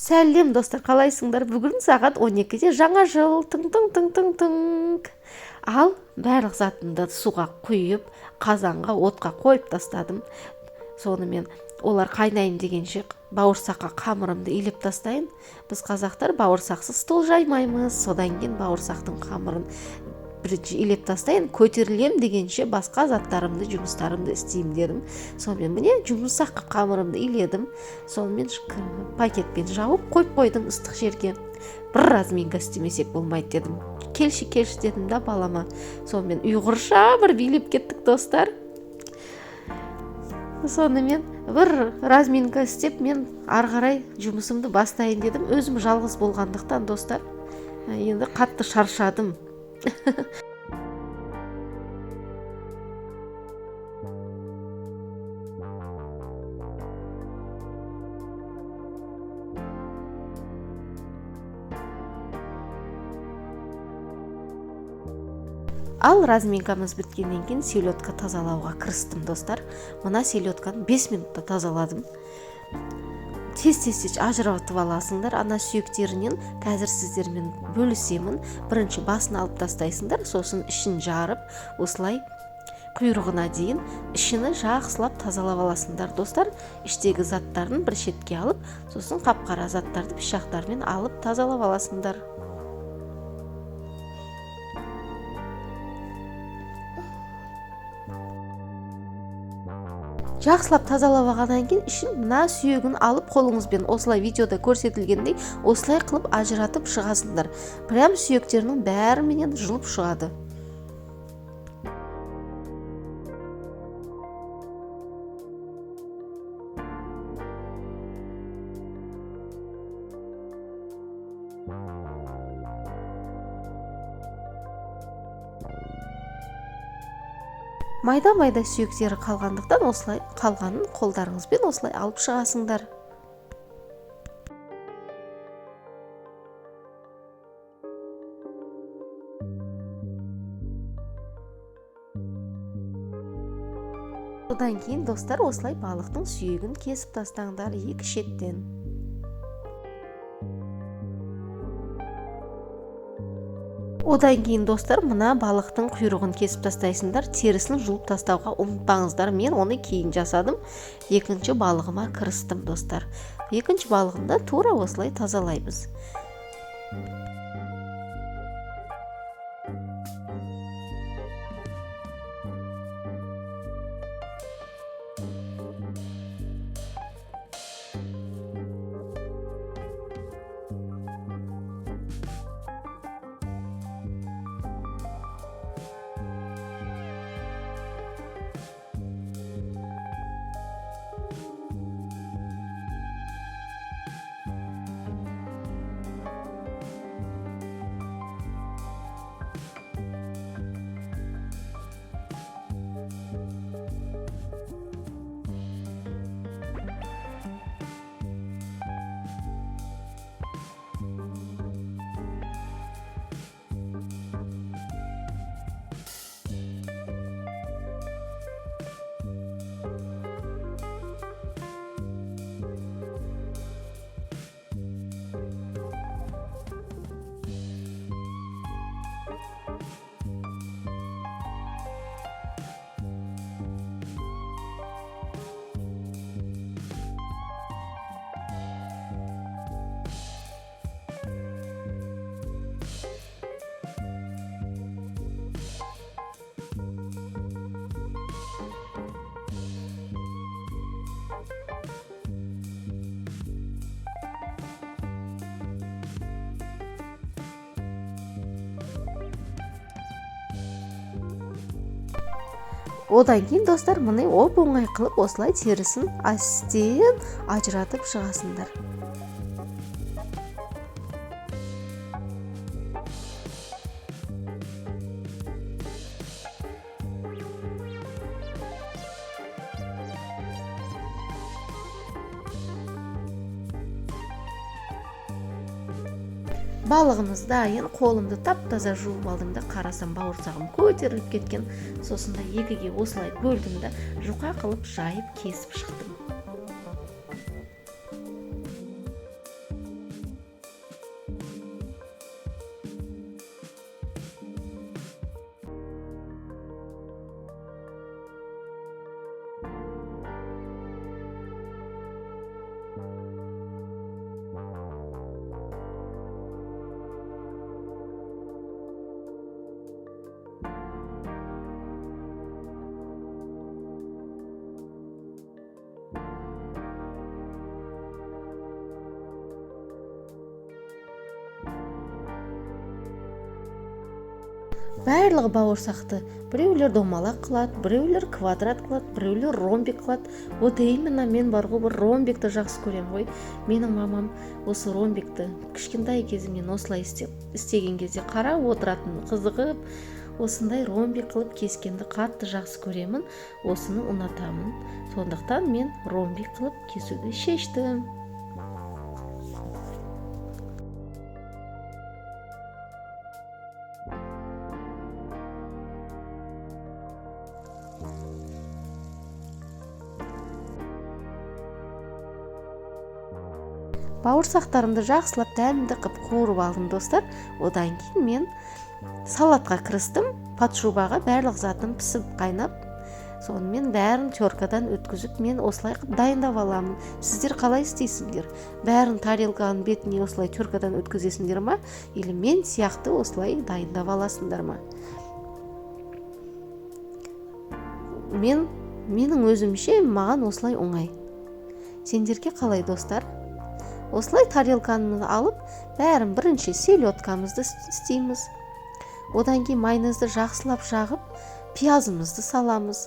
Сәлем достар, қалайсыңдар? Бүгін сағат 12-де жаңа жыл. Тың. Ал барлық затымды суға құйып, қазанға отқа қойып тастадым. Сонымен олар қайнайын дегенше бауырсаққа қамырымды илеп тастайын. Біз қазақтар бауырсақсыз стол жаймаймыз. Содан кейін бауырсақтың қамырын бірінші илеп тастайын, көтерілем дегенше басқа заттарымды, жұмыстарымды істеймін дедім. Сонымен міне жұмсақ қамырымды иледім. Сонымен пакетпен жауып қойып қойдым ыстық жерге. Бір разминка істемесек болмайды дедім. Келші дедім да балама. Сонымен ұйғырша бір билеп кеттік достар. Сонымен бір разминка істеп мен ары қарай жұмысымды бастайын дедім. Өзім жалғыз болғандықтан достар, енді қатты шаршадым. Ал разминкамыз біткеннен кейін селедка тазалауға кірістім достар. Мына селедканы 5 минутта тазаладым. Тез ажыратып аласыңдар ана сүйектерінен. Қазір сіздермен бөлісемін. Бірінші басын алып тастайсыңдар, сосын ішін жарып, осылай құйрығына дейін ішіні жақсылап тазалап аласыңдар достар. Іштегі заттарын бір шетке алып, сосын қап-қара заттарды пышақтармен алып тазалап аласыңдар. Жақсылап тазалап алғаннан кейін ішін мына сүйегін алып қолыңызбен осылай видеода көрсетілгендей осылай қылып ажыратып шығасыңдар. Прям сүйектерінің бәріменен жұлып шығады. Майда сүйектері қалғандықтан осылай қалғанын қолдарыңызбен осылай алып шығасыңдар. Одан кейін достар осылай балықтың сүйегін кесіп тастаңдар екі шеттен. Одан кейін достар мына балықтың құйрығын кесіп тастайсыңдар, терісін жұлып тастауға ұмытпаңыздар. Мен оны кейін жасадым. Екінші балығыма кірістім достар. Екінші балығымды тура осылай тазалаймыз. Одан кейін достар мұны оп-оңай қылып осылай терісін астен ажыратып шығасыңдар. Балығымыз дайын, қолымды тап-таза жуып алдым да қарасам бауырсағым көтеріліп кеткен. Сосын да екіге осылай бөлдім да жұқа қылып жайып кесіп шықтым. барлығы бауырсақты біреулер домалақ қылады, біреулер квадрат қылады, біреулер ромбик қылады. Вот именно мен бар ғой бір ромбикті жақсы көрем ғой. Менің мамам осы ромбикті кішкентай кезімнен осылай істеген кезде қарап отыратын, қызығып, осындай ромбик қылып кескенді қатты жақсы көремін, осыны ұнатамын. Сондықтан мен ромбик қылып кесуді шештім. Бауырсақтарымды жақсылап дәмді қып қуырып алдым достар. Одан кейін мен салатқа кірістім. Подшубаға барлық затым пісіп қайнап, сонымен бәрін теркадан өткізіп мен осылай қып дайындап аламын. Сіздер қалай істейсіңдер? Бәрін тарелканың бетіне осылай теркадан өткізесіңдер ма? Или мен сияқты осылай дайындап аласыңдар ма? Менің өзімше маған осылай оңай. Сендерге қалай достар? Осылай тарелканы алып, бәрін бірінші селедкамызды істейміз. Одан кейін майонезді жақсылап жағып, пиязымызды саламыз.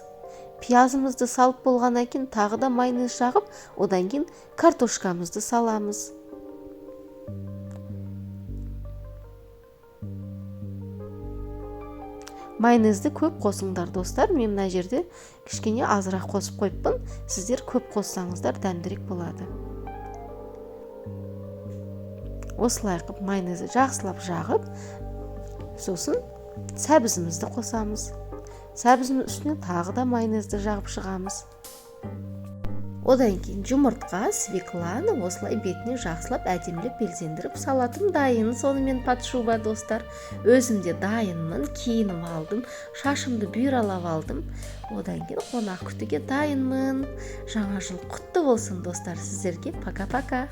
Пиязымызды салып болғаннан кейін тағы да майонез жағып, одан кейін картошкамызды саламыз. Майонезді көп қосыңдар достар. Мен мына жерде кішкене азырақ қосып қойыппын. Сіздер көп қоссаңыздар дәмдірек болады. Осылай қып майонезді жақсылап жағып, сосын сәбізімізді қосамыз. Сәбіздің үстіне тағы да майонезді жағып шығамыз. Одан кейін жұмыртқа, свекланы осылай бетіне жақсылап әдемілеп белсендіріп салатым дайын. Сонымен подшуба достар. Өзім де дайынмын, киініп алдым, шашымды бүйралап алдым. Одан кейін қонақ күтуге дайынмын. Жаңа жыл құтты болсын достар сіздерге. Пока-пока.